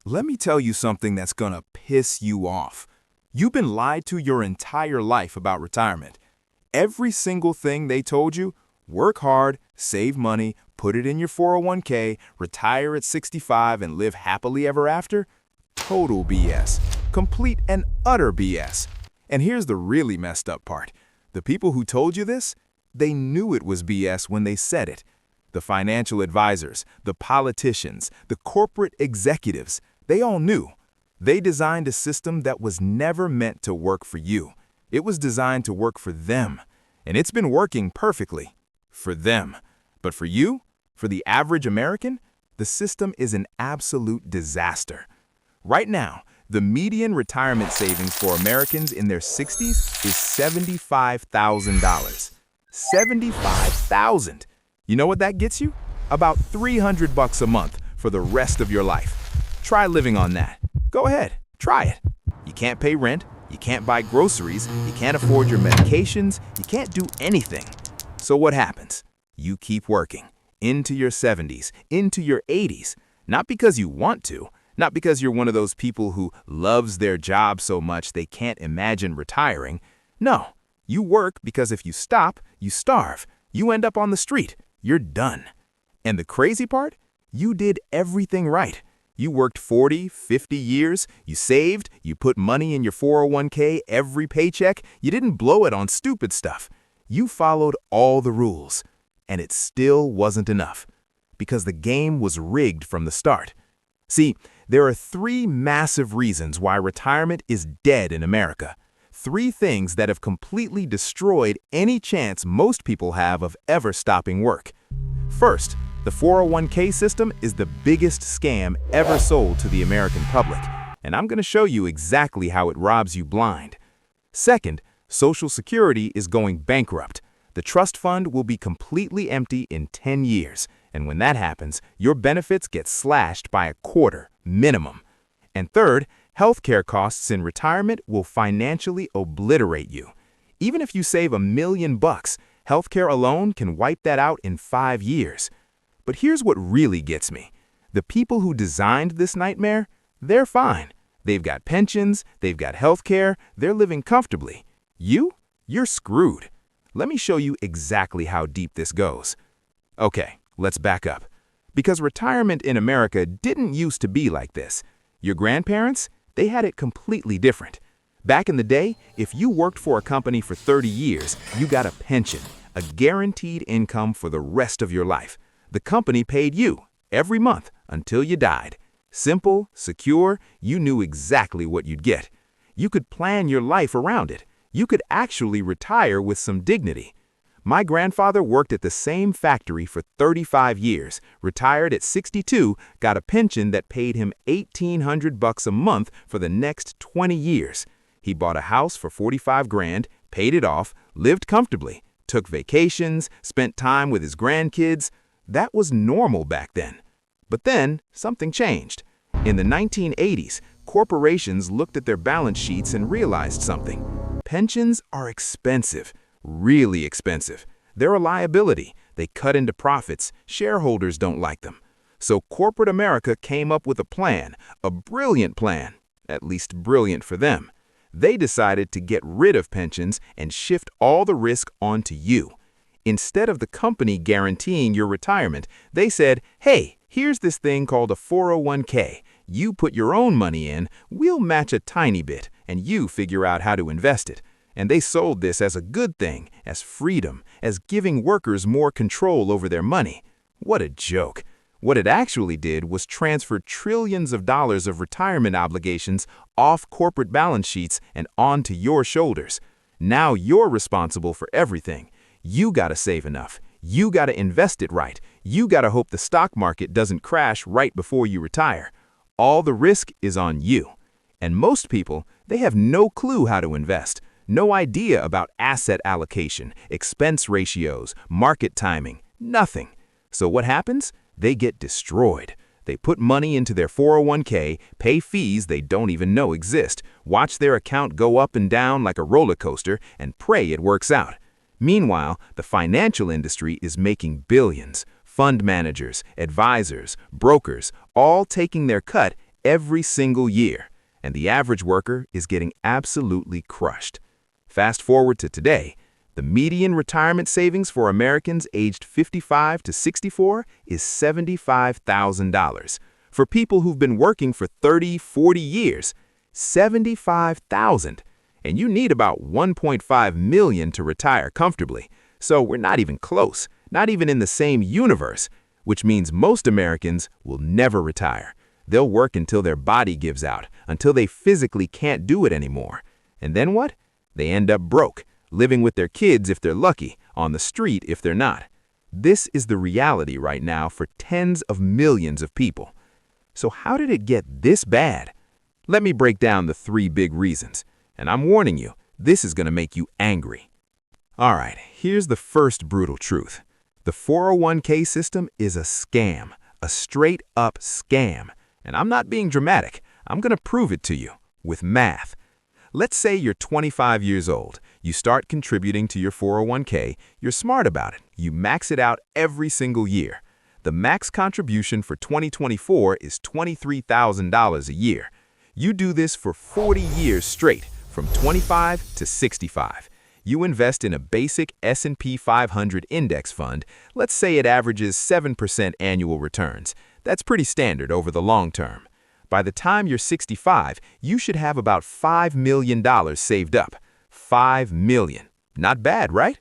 Let me tell you something that's gonna piss you off. You've been lied to your entire life about retirement. Every single thing they told you, work hard, save money, put it in your 401k, retire at 65 and live happily ever after, total BS. Complete and utter BS. And here's the really messed up part. The people who told you this, they knew it was BS when they said it. The financial advisors, the politicians, the corporate executives, they all knew. They designed a system that was never meant to work for you. It was designed to work for them. And it's been working perfectly. For them. But for you, for the average American, the system is an absolute disaster. Right now, the median retirement savings for Americans in their 60s is $75,000. $75,000. You know what that gets you? About $300 a month for the rest of your life. Try living on that. Go ahead, try it. You can't pay rent, you can't buy groceries, you can't afford your medications, you can't do anything. So what happens? You keep working into your 70s, into your 80s, not because you want to, not because you're one of those people who loves their job so much they can't imagine retiring. No, you work because if you stop, you starve. You end up on the street. You're done. And the crazy part? You did everything right. You worked 40, 50 years, you saved, you put money in your 401k every paycheck, you didn't blow it on stupid stuff. You followed all the rules. And it still wasn't enough. Because the game was rigged from the start. See, there are three massive reasons why retirement is dead in America. Three things that have completely destroyed any chance most people have of ever stopping work. First, the 401k system is the biggest scam ever sold to the American public, and I'm going to show you exactly how it robs you blind. Second, Social Security is going bankrupt. The trust fund will be completely empty in 10 years, and when that happens, your benefits get slashed by a quarter, minimum. And third, healthcare costs in retirement will financially obliterate you. Even if you save $1 million, healthcare alone can wipe that out in 5 years. But here's what really gets me. The people who designed this nightmare, they're fine. They've got pensions, they've got healthcare, they're living comfortably. You're screwed. Let me show you exactly how deep this goes. Okay, let's back up. Because retirement in America didn't used to be like this. Your grandparents, they had it completely different. Back in the day, if you worked for a company for 30 years, you got a pension, a guaranteed income for the rest of your life. The company paid you every month until you died. Simple, secure, you knew exactly what you'd get. You could plan your life around it. You could actually retire with some dignity. My grandfather worked at the same factory for 35 years, retired at 62, got a pension that paid him $1,800 a month for the next 20 years. He bought a house for 45 grand, paid it off, lived comfortably, took vacations, spent time with his grandkids. That was normal back then. But then, something changed. In the 1980s, corporations looked at their balance sheets and realized something. Pensions are expensive, really expensive. They're a liability. They cut into profits. Shareholders don't like them. So corporate America came up with a plan, a brilliant plan, at least brilliant for them. They decided to get rid of pensions and shift all the risk onto you. Instead of the company guaranteeing your retirement, they said, hey, here's this thing called a 401k. You put your own money in, we'll match a tiny bit, and you figure out how to invest it. And they sold this as a good thing, as freedom, as giving workers more control over their money. What a joke. What it actually did was transfer trillions of dollars of retirement obligations off corporate balance sheets and onto your shoulders. Now you're responsible for everything. You gotta save enough. You gotta invest it right. You gotta hope the stock market doesn't crash right before you retire. All the risk is on you. And most people, they have no clue how to invest. No idea about asset allocation, expense ratios, market timing, nothing. So what happens? They get destroyed. They put money into their 401k, pay fees they don't even know exist, watch their account go up and down like a roller coaster, and pray it works out. Meanwhile, the financial industry is making billions. Fund managers, advisors, brokers, all taking their cut every single year, and the average worker is getting absolutely crushed. Fast forward to today, the median retirement savings for Americans aged 55 to 64 is $75,000. For people who've been working for 30, 40 years, $75,000. And you need about $1.5 million to retire comfortably. So we're not even close, not even in the same universe, which means most Americans will never retire. They'll work until their body gives out, until they physically can't do it anymore. And then what? They end up broke, living with their kids if they're lucky, on the street if they're not. This is the reality right now for tens of millions of people. So how did it get this bad? Let me break down the 3 big reasons. And I'm warning you, this is going to make you angry. All right, here's the first brutal truth. The 401k system is a scam, a straight-up scam. And I'm not being dramatic. I'm going to prove it to you with math. Let's say you're 25 years old. You start contributing to your 401k. You're smart about it. You max it out every single year. The max contribution for 2024 is $23,000 a year. You do this for 40 years straight, from 25 to 65. You invest in a basic S&P 500 index fund. Let's say it averages 7% annual returns. That's pretty standard over the long term. By the time you're 65, you should have about $5 million saved up. $5 million. Not bad, right?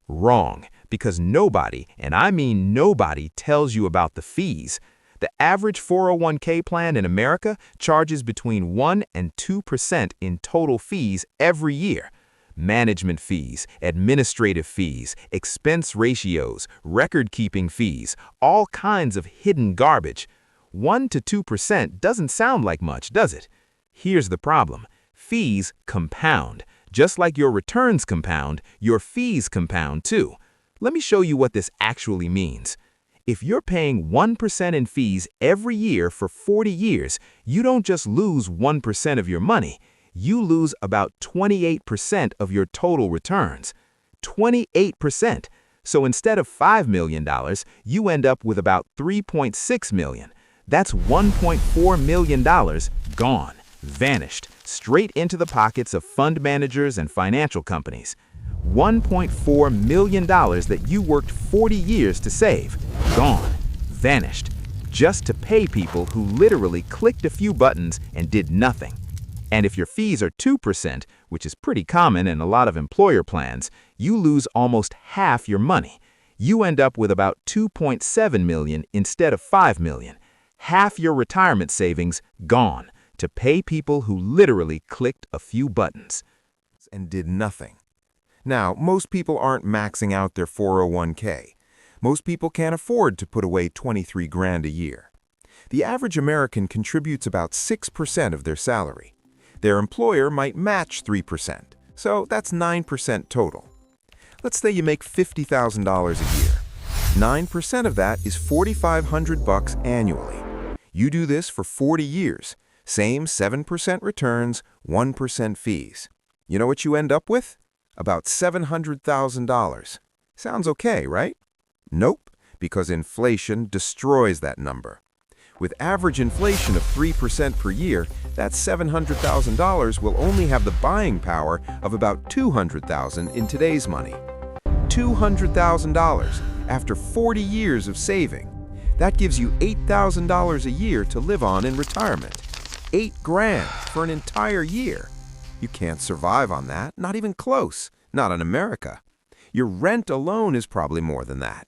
Wrong, because nobody, and I mean nobody, tells you about the fees. The average 401k plan in America charges between 1% and 2% in total fees every year. Management fees, administrative fees, expense ratios, record-keeping fees, all kinds of hidden garbage. 1% to 2% doesn't sound like much, does it? Here's the problem. Fees compound. Just like your returns compound, your fees compound too. Let me show you what this actually means. If you're paying 1% in fees every year for 40 years, you don't just lose 1% of your money. You lose about 28% of your total returns. 28%. So instead of $5 million, you end up with about $3.6 million. That's $1.4 million gone, vanished, straight into the pockets of fund managers and financial companies. $1.4 million that you worked 40 years to save, gone, vanished, just to pay people who literally clicked a few buttons and did nothing. And if your fees are 2%, which is pretty common in a lot of employer plans, you lose almost half your money. You end up with about $2.7 million instead of $5 million. Half your retirement savings gone to pay people who literally clicked a few buttons and did nothing. Now, most people aren't maxing out their 401k. Most people can't afford to put away 23 grand a year. The average American contributes about 6% of their salary. Their employer might match 3%, so that's 9% total. Let's say you make $50,000 a year. 9% of that is $4,500 annually. You do this for 40 years. Same 7% returns, 1% fees. You know what you end up with? About $700,000. Sounds okay, right? Nope, because inflation destroys that number. With average inflation of 3% per year, that $700,000 will only have the buying power of about $200,000 in today's money. $200,000 after 40 years of saving. That gives you $8,000 a year to live on in retirement. 8 grand for an entire year. You can't survive on that, not even close, not in America. Your rent alone is probably more than that.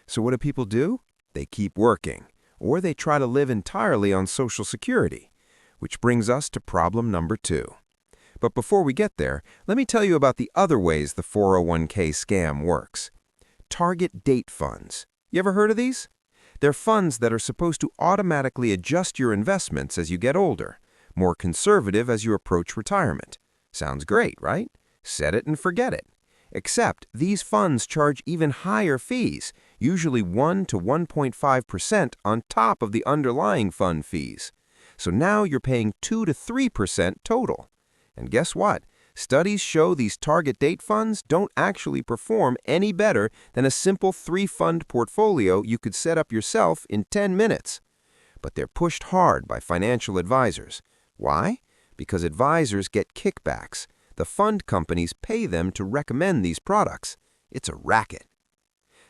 So what do people do? They keep working, or they try to live entirely on Social Security, which brings us to problem number 2. But before we get there, let me tell you about the other ways the 401k scam works. Target date funds. You ever heard of these? They're funds that are supposed to automatically adjust your investments as you get older, more conservative as you approach retirement. Sounds great, right? Set it and forget it. Except these funds charge even higher fees, usually 1 to 1.5% on top of the underlying fund fees. So now you're paying 2 to 3% total. And guess what? Studies show these target date funds don't actually perform any better than a simple 3-fund portfolio you could set up yourself in 10 minutes. but they're pushed hard by financial advisors. Why? Because advisors get kickbacks. The fund companies pay them to recommend these products. It's a racket.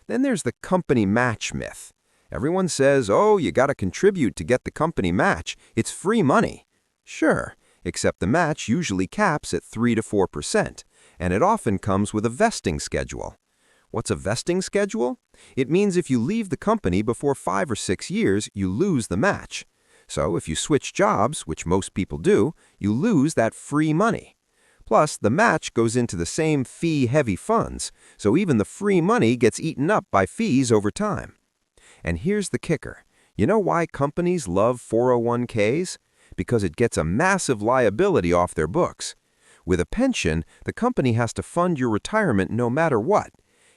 Then there's the company match myth. Everyone says, oh, you got to contribute to get the company match. It's free money. Sure, except the match usually caps at 3 to 4%, and it often comes with a vesting schedule. What's a vesting schedule? It means if you leave the company before 5 or 6 years, you lose the match. So if you switch jobs, which most people do, you lose that free money. Plus, the match goes into the same fee-heavy funds, so even the free money gets eaten up by fees over time. And here's the kicker. You know why companies love 401ks? Because it gets a massive liability off their books. With a pension, the company has to fund your retirement no matter what.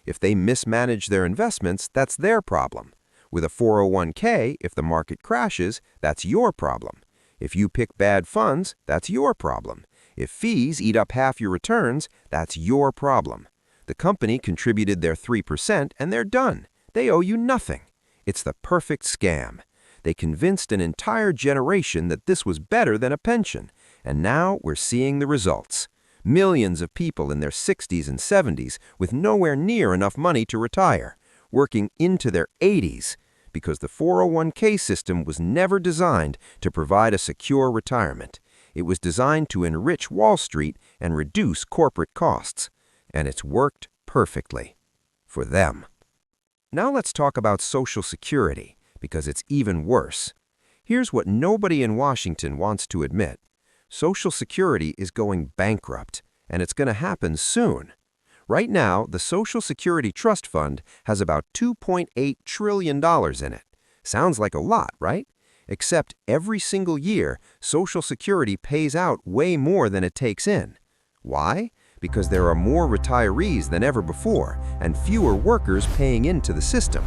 If they mismanage their investments, that's their problem. With a 401k, if the market crashes, that's your problem. If you pick bad funds, that's your problem. If fees eat up half your returns, that's your problem. The company contributed their 3% and they're done. They owe you nothing. It's the perfect scam. They convinced an entire generation that this was better than a pension, and now we're seeing the results. Millions of people in their 60s and 70s with nowhere near enough money to retire, working into their 80s, because the 401k system was never designed to provide a secure retirement. It was designed to enrich Wall Street and reduce corporate costs. And it's worked perfectly. For them. Now let's talk about Social Security, because it's even worse. Here's what nobody in Washington wants to admit. Social Security is going bankrupt, and it's going to happen soon. Right now, the Social Security Trust Fund has about $2.8 trillion in it. Sounds like a lot, right? Except every single year, Social Security pays out way more than it takes in. Why? Because there are more retirees than ever before and fewer workers paying into the system.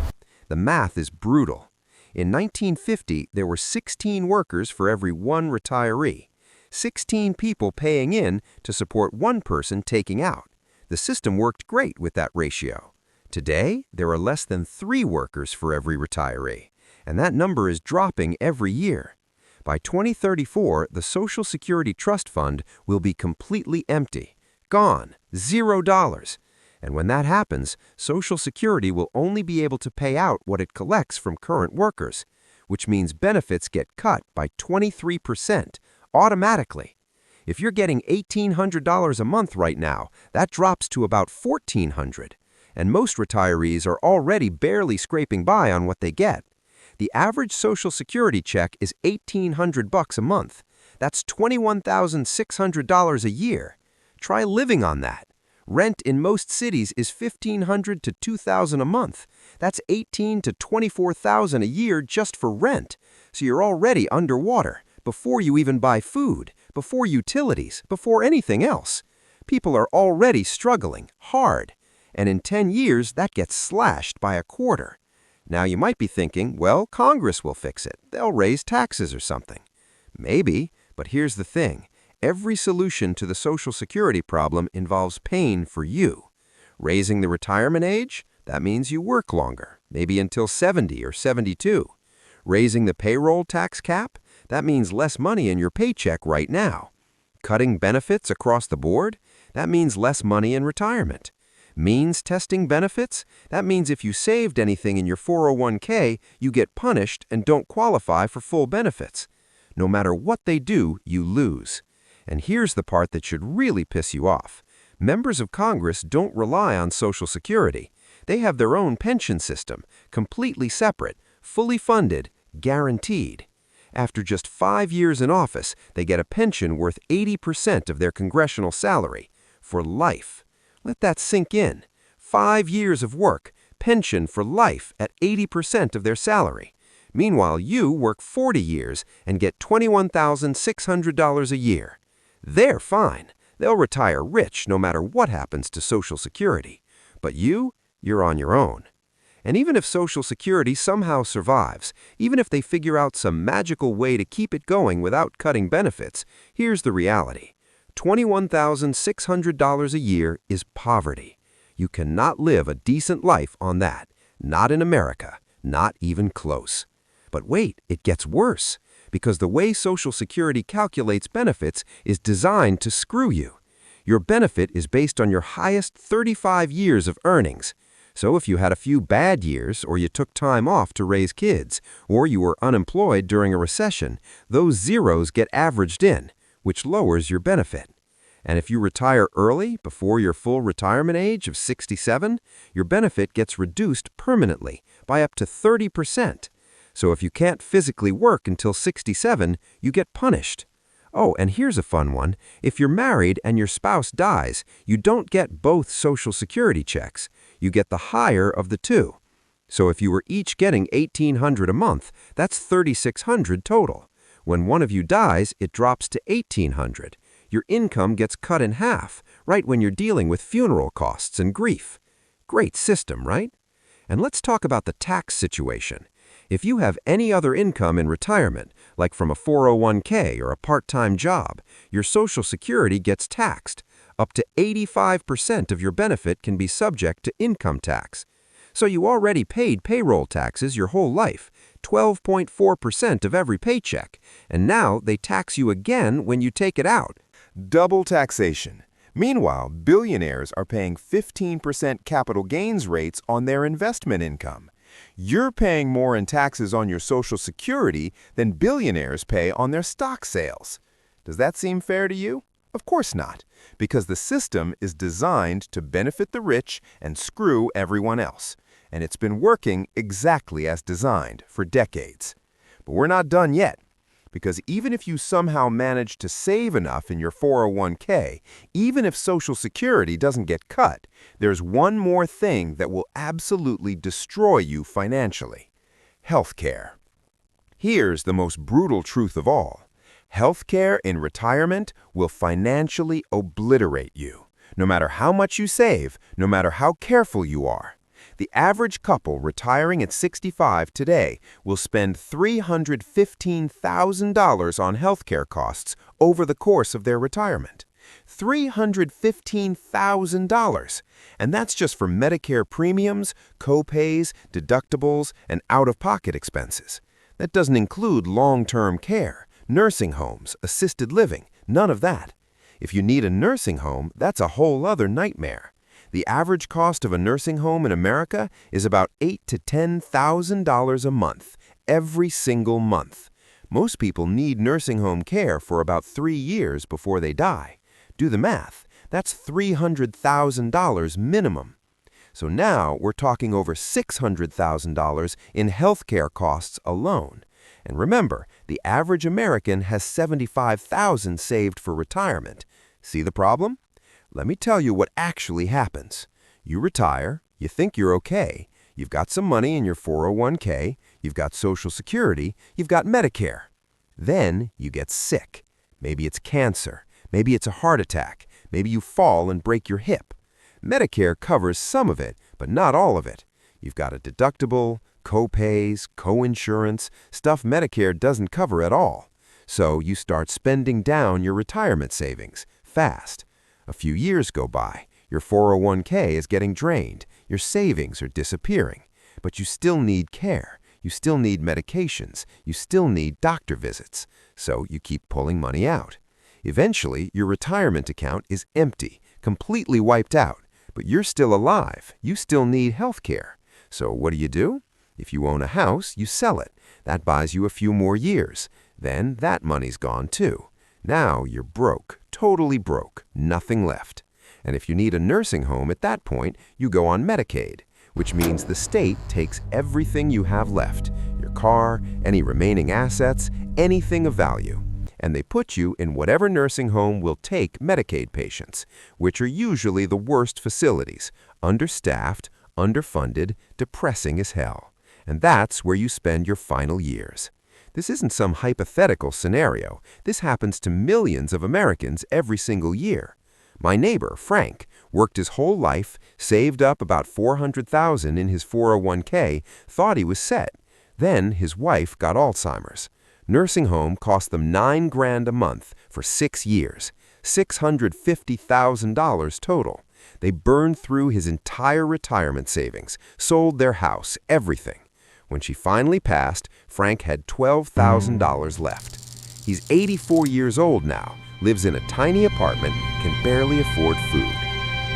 The math is brutal. In 1950, there were 16 workers for every 1 retiree. 16 people paying in to support 1 person taking out. The system worked great with that ratio. Today, there are less than 3 workers for every retiree, and that number is dropping every year. By 2034, the Social Security Trust Fund will be completely empty, gone, $0. And when that happens, Social Security will only be able to pay out what it collects from current workers, which means benefits get cut by 23% automatically. If you're getting $1,800 a month right now, that drops to about $1,400, and most retirees are already barely scraping by on what they get. The average Social Security check is $1,800 a month. That's $21,600 a year. Try living on that. Rent in most cities is $1,500 to $2,000 a month. That's $18,000 to $24,000 a year just for rent. So you're already underwater before you even buy food, before utilities, before anything else. People are already struggling hard. And in 10 years, that gets slashed by a quarter. Now you might be thinking, well, Congress will fix it. They'll raise taxes or something. Maybe, but here's the thing. Every solution to the Social Security problem involves pain for you. Raising the retirement age? That means you work longer, maybe until 70 or 72. Raising the payroll tax cap? That means less money in your paycheck right now. Cutting benefits across the board? That means less money in retirement. Means testing benefits? That means if you saved anything in your 401k, you get punished and don't qualify for full benefits. No matter what they do, you lose. And here's the part that should really piss you off. Members of Congress don't rely on Social Security. They have their own pension system, completely separate, fully funded, guaranteed. After just 5 years in office, they get a pension worth 80% of their congressional salary, for life. Let that sink in. 5 years of work, pension for life at 80% of their salary. Meanwhile, you work 40 years and get $21,600 a year. They're fine. They'll retire rich no matter what happens to Social Security. But you're on your own. And even if Social Security somehow survives, even if they figure out some magical way to keep it going without cutting benefits, here's the reality. $21,600 a year is poverty. You cannot live a decent life on that. Not in America. Not even close. But wait, it gets worse, because the way Social Security calculates benefits is designed to screw you. Your benefit is based on your highest 35 years of earnings. So if you had a few bad years, or you took time off to raise kids, or you were unemployed during a recession, those zeros get averaged in, which lowers your benefit. And if you retire early, before your full retirement age of 67, your benefit gets reduced permanently by up to 30%. So if you can't physically work until 67, you get punished. Oh, and here's a fun one. If you're married and your spouse dies, you don't get both Social Security checks. You get the higher of the two. So if you were each getting $1,800 a month, that's $3,600 total. When one of you dies, it drops to $1,800. Your income gets cut in half, right when you're dealing with funeral costs and grief. Great system, right? And let's talk about the tax situation. If you have any other income in retirement, like from a 401k or a part-time job, your Social Security gets taxed. Up to 85% of your benefit can be subject to income tax. So you already paid payroll taxes your whole life, 12.4% of every paycheck, and now they tax you again when you take it out. Double taxation. Meanwhile, billionaires are paying 15% capital gains rates on their investment income. You're paying more in taxes on your Social Security than billionaires pay on their stock sales. Does that seem fair to you? Of course not, because the system is designed to benefit the rich and screw everyone else. And it's been working exactly as designed for decades. But we're not done yet, because even if you somehow manage to save enough in your 401k, even if Social Security doesn't get cut, there's one more thing that will absolutely destroy you financially: healthcare. Here's the most brutal truth of all. Healthcare in retirement will financially obliterate you. No matter how much you save, no matter how careful you are. The average couple retiring at 65 today will spend $315,000 on healthcare costs over the course of their retirement. $315,000! And that's just for Medicare premiums, co-pays, deductibles, and out-of-pocket expenses. That doesn't include long-term care, nursing homes, assisted living, none of that. If you need a nursing home, that's a whole other nightmare. The average cost of a nursing home in America is about $8,000 to $10,000 a month, every single month. Most people need nursing home care for about 3 years before they die. Do the math. That's $300,000 minimum. So now we're talking over $600,000 in healthcare costs alone. And remember, the average American has $75,000 saved for retirement. See the problem? Let me tell you what actually happens. You retire, you think you're okay, you've got some money in your 401k, you've got Social Security, you've got Medicare. Then you get sick. Maybe it's cancer, maybe it's a heart attack, maybe you fall and break your hip. Medicare covers some of it, but not all of it. You've got a deductible, co-pays, co-insurance, stuff Medicare doesn't cover at all. So you start spending down your retirement savings fast. A few years go by, your 401k is getting drained, your savings are disappearing, but you still need care, you still need medications, you still need doctor visits, so you keep pulling money out. Eventually, your retirement account is empty, completely wiped out, but you're still alive, you still need health care. So what do? If you own a house, you sell it. That buys you a few more years. Then that money's gone too. Now you're broke, totally broke, nothing left. And if you need a nursing home at that point, you go on Medicaid, which means the state takes everything you have left, your car, any remaining assets, anything of value, and they put you in whatever nursing home will take Medicaid patients, which are usually the worst facilities, understaffed, underfunded, depressing as hell. And that's where you spend your final years. This isn't some hypothetical scenario. This happens to millions of Americans every single year. My neighbor, Frank, worked his whole life, saved up about $400,000 in his 401k, thought he was set. Then his wife got Alzheimer's. Nursing home cost them $9,000 a month for 6 years, $650,000 total. They burned through his entire retirement savings, sold their house, everything. When she finally passed, Frank had $12,000 left. He's 84 years old now, lives in a tiny apartment, can barely afford food.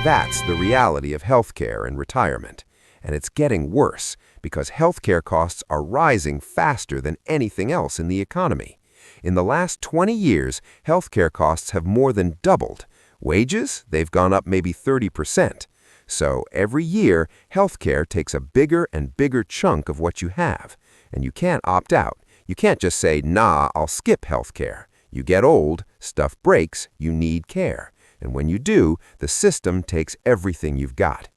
That's the reality of healthcare and retirement. And it's getting worse because healthcare costs are rising faster than anything else in the economy. In the last 20 years, healthcare costs have more than doubled. Wages, they've gone up maybe 30%. So every year, healthcare takes a bigger and bigger chunk of what you have. And you can't opt out. You can't just say, nah, I'll skip healthcare. You get old, stuff breaks, you need care. And when you do, the system takes everything you've got.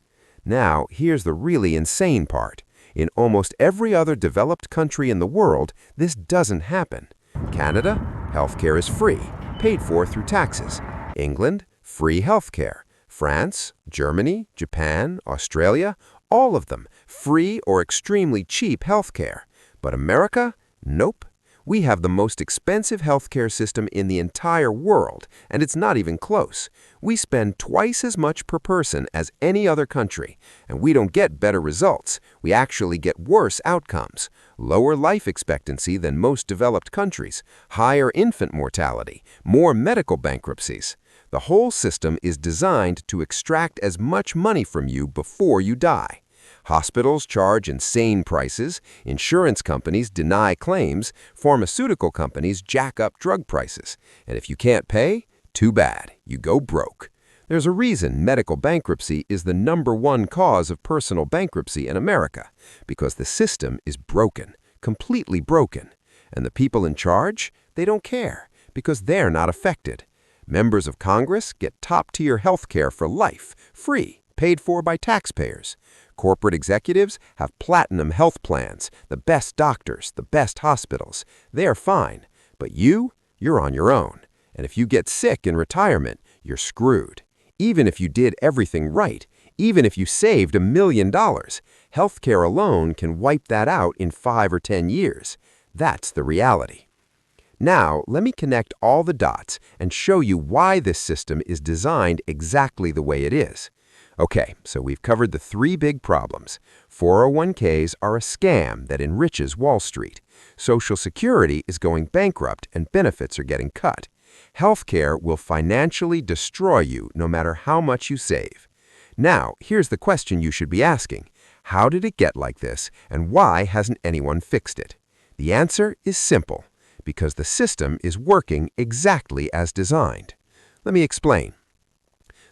Now, here's the really insane part. In almost every other developed country in the world, this doesn't happen. Canada, healthcare is free, paid for through taxes. England, free healthcare. France, Germany, Japan, Australia, all of them, free or extremely cheap healthcare. But America? Nope. We have the most expensive healthcare system in the entire world, and it's not even close. We spend twice as much per person as any other country, and we don't get better results. We actually get worse outcomes. Lower life expectancy than most developed countries, higher infant mortality, more medical bankruptcies. The whole system is designed to extract as much money from you before you die. Hospitals charge insane prices, insurance companies deny claims, pharmaceutical companies jack up drug prices. And if you can't pay, too bad, you go broke. There's a reason medical bankruptcy is the #1 cause of personal bankruptcy in America, because the system is broken, completely broken. And the people in charge, they don't care, because they're not affected. Members of Congress get top-tier health care for life, free, paid for by taxpayers. Corporate executives have platinum health plans, the best doctors, the best hospitals. They're fine. But you're on your own. And if you get sick in retirement, you're screwed. Even if you did everything right, even if you saved $1 million, healthcare alone can wipe that out in 5 or 10 years. That's the reality. Now, let me connect all the dots and show you why this system is designed exactly the way it is. Okay, so we've covered the 3 big problems. 401ks are a scam that enriches Wall Street. Social Security is going bankrupt and benefits are getting cut. Healthcare will financially destroy you no matter how much you save. Now, here's the question you should be asking. How did it get like this, and why hasn't anyone fixed it? The answer is simple. Because the system is working exactly as designed. Let me explain.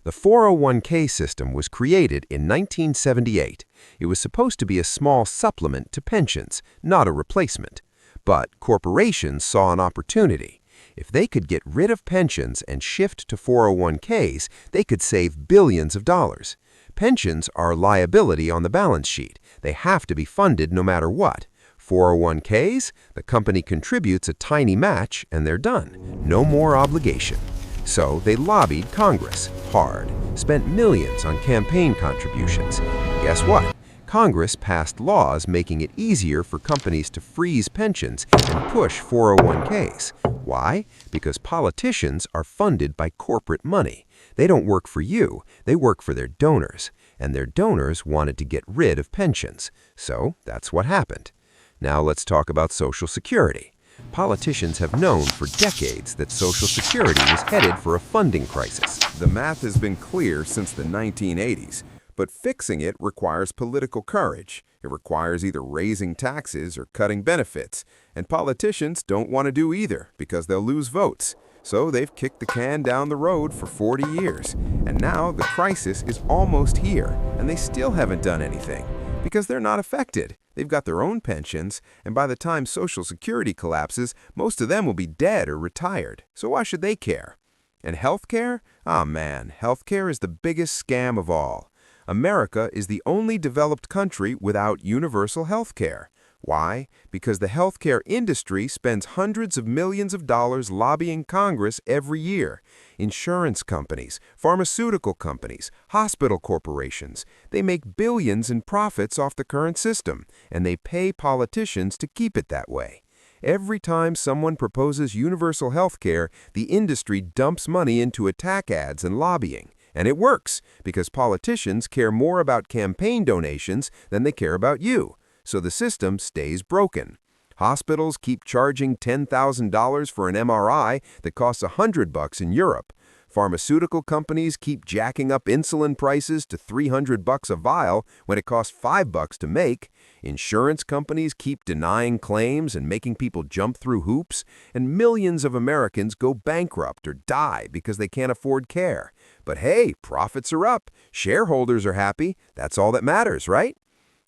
The 401k system was created in 1978. It was supposed to be a small supplement to pensions, not a replacement. But corporations saw an opportunity. If they could get rid of pensions and shift to 401ks, they could save billions of dollars. Pensions are a liability on the balance sheet. They have to be funded no matter what. 401ks, the company contributes a tiny match and they're done. No more obligation. So they lobbied Congress hard, spent millions on campaign contributions. And guess what? Congress passed laws making it easier for companies to freeze pensions and push 401ks. Why? Because politicians are funded by corporate money. They don't work for you, they work for their donors. And their donors wanted to get rid of pensions. So that's what happened. Now let's talk about Social Security. Politicians have known for decades that Social Security was headed for a funding crisis. The math has been clear since the 1980s, but fixing it requires political courage. It requires either raising taxes or cutting benefits, and politicians don't want to do either because they'll lose votes. So they've kicked the can down the road for 40 years, and now the crisis is almost here, and they still haven't done anything because they're not affected. They've got their own pensions, and by the time Social Security collapses, most of them will be dead or retired. So why should they care? And healthcare? Ah, man, healthcare is the biggest scam of all. America is the only developed country without universal healthcare. Why? Because the healthcare industry spends hundreds of millions of dollars lobbying Congress every year. Insurance companies, pharmaceutical companies, hospital corporations, they make billions in profits off the current system, and they pay politicians to keep it that way. Every time someone proposes universal healthcare, the industry dumps money into attack ads and lobbying. And it works, because politicians care more about campaign donations than they care about you. so the system stays broken. Hospitals keep charging $10,000 for an MRI that costs $100 in Europe. Pharmaceutical companies keep jacking up insulin prices to $300 a vial when it costs $5 to make. Insurance companies keep denying claims and making people jump through hoops. And millions of Americans go bankrupt or die because they can't afford care. But hey, profits are up. Shareholders are happy. That's all that matters, right?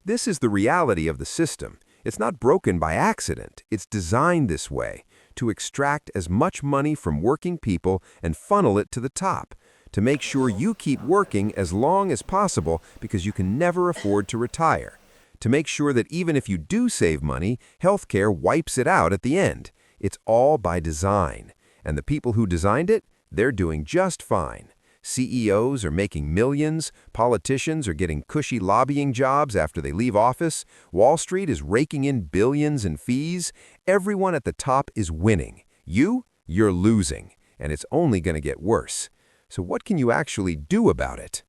This is the reality of the system. It's not broken by accident. It's designed this way, to extract as much money from working people and funnel it to the top, to make sure you keep working as long as possible because you can never afford to retire, to make sure that even if you do save money, healthcare wipes it out at the end. It's all by design. And the people who designed it, they're doing just fine. CEOs are making millions, politicians are getting cushy lobbying jobs after they leave office, Wall Street is raking in billions in fees. Everyone at the top is winning. You're losing, and it's only going to get worse. So what can you actually do about it?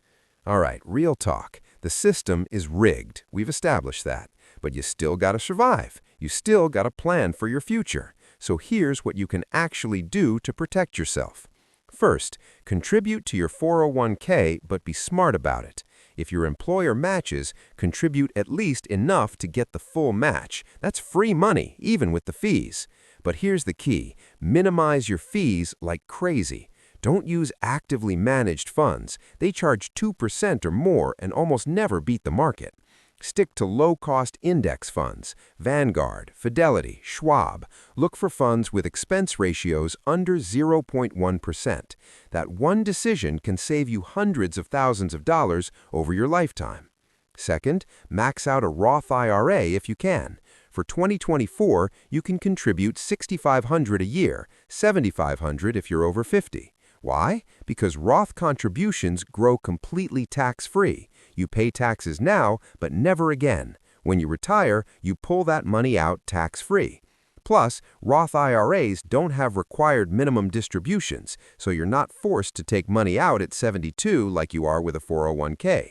All right, real talk. The system is rigged. We've established that. But you still got to survive. You still got to plan for your future. So here's what you can actually do to protect yourself. First, contribute to your 401k, but be smart about it. If your employer matches, contribute at least enough to get the full match. That's free money, even with the fees. But here's the key. Minimize your fees like crazy. Don't use actively managed funds. They charge 2% or more and almost never beat the market. Stick to low-cost index funds, Vanguard, Fidelity, Schwab. Look for funds with expense ratios under 0.1%. That one decision can save you hundreds of thousands of dollars over your lifetime. Second, max out a Roth IRA if you can. For 2024, you can contribute $6,500 a year, $7,500 if you're over 50. Why? Because Roth contributions grow completely tax-free. You pay taxes now, but never again. When you retire, you pull that money out tax-free. Plus, Roth IRAs don't have required minimum distributions, so you're not forced to take money out at 72 like you are with a 401k.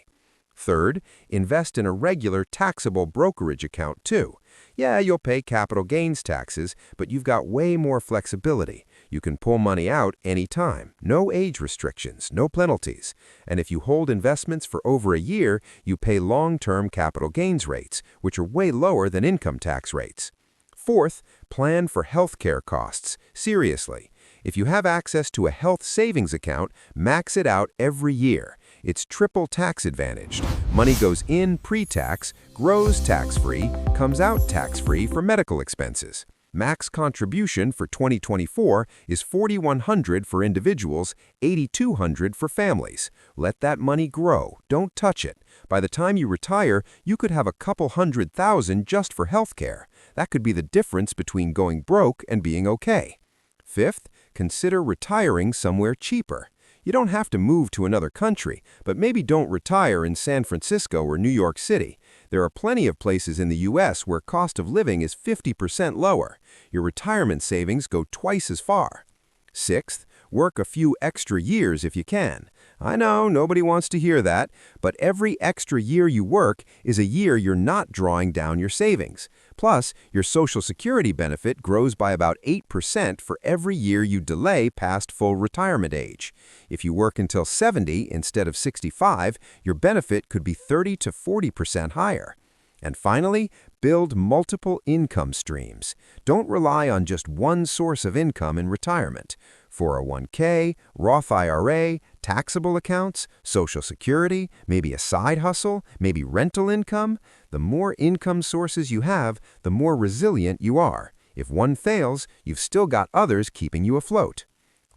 Third, invest in a regular taxable brokerage account too. Yeah, you'll pay capital gains taxes, but you've got way more flexibility. You can pull money out anytime. No age restrictions, no penalties. And if you hold investments for over a year, you pay long-term capital gains rates, which are way lower than income tax rates. Fourth, plan for healthcare costs. Seriously. If you have access to a health savings account, max it out every year. It's triple tax advantaged. Money goes in pre-tax, grows tax-free, comes out tax-free for medical expenses. Max contribution for 2024 is $4,100 for individuals, $8,200 for families. Let that money grow. Don't touch it. By the time you retire, you could have a couple $100,000 just for healthcare. That could be the difference between going broke and being okay. Fifth, consider retiring somewhere cheaper. You don't have to move to another country, but maybe don't retire in San Francisco or New York City. There are plenty of places in the U.S. where cost of living is 50% lower. Your retirement savings go twice as far. Sixth, work a few extra years if you can. I know, nobody wants to hear that, but every extra year you work is a year you're not drawing down your savings. Plus, your Social Security benefit grows by about 8% for every year you delay past full retirement age. If you work until 70 instead of 65, your benefit could be 30 to 40% higher. And finally, build multiple income streams. Don't rely on just one source of income in retirement. 401k, Roth IRA, taxable accounts, Social Security, maybe a side hustle, maybe rental income. The more income sources you have, the more resilient you are. If one fails, you've still got others keeping you afloat.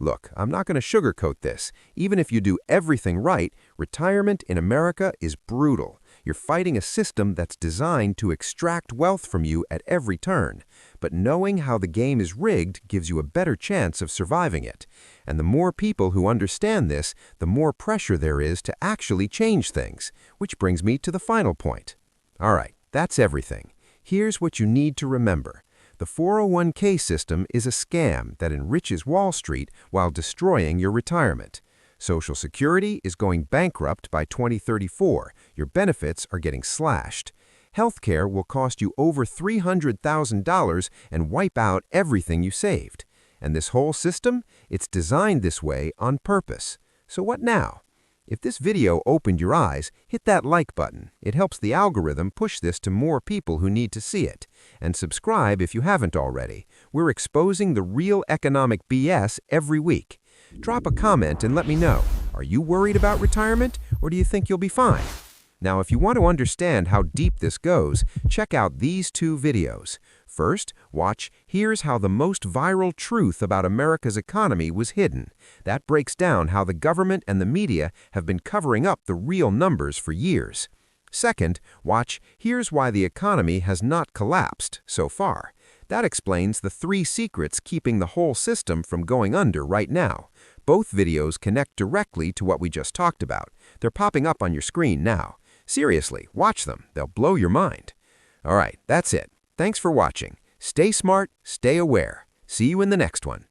Look, I'm not going to sugarcoat this. Even if you do everything right, retirement in America is brutal. You're fighting a system that's designed to extract wealth from you at every turn. But knowing how the game is rigged gives you a better chance of surviving it. And the more people who understand this, the more pressure there is to actually change things. Which brings me to the final point. All right, that's everything. Here's what you need to remember. The 401k system is a scam that enriches Wall Street while destroying your retirement. Social Security is going bankrupt by 2034. Your benefits are getting slashed. Healthcare will cost you over $300,000 and wipe out everything you saved. And this whole system, it's designed this way on purpose. So what now? If this video opened your eyes, hit that like button. It helps the algorithm push this to more people who need to see it. And subscribe if you haven't already. We're exposing the real economic BS every week. Drop a comment and let me know. Are you worried about retirement, or do you think you'll be fine? Now, if you want to understand how deep this goes, check out these two videos. First, watch Here's How the Most Viral Truth About America's Economy Was Hidden. That breaks down how the government and the media have been covering up the real numbers for years. Second, watch Here's Why the Economy Has Not Collapsed so far. That explains the 3 secrets keeping the whole system from going under right now. Both videos connect directly to what we just talked about. They're popping up on your screen now. Seriously, watch them. They'll blow your mind. All right, that's it. Thanks for watching. Stay smart, stay aware. See you in the next one.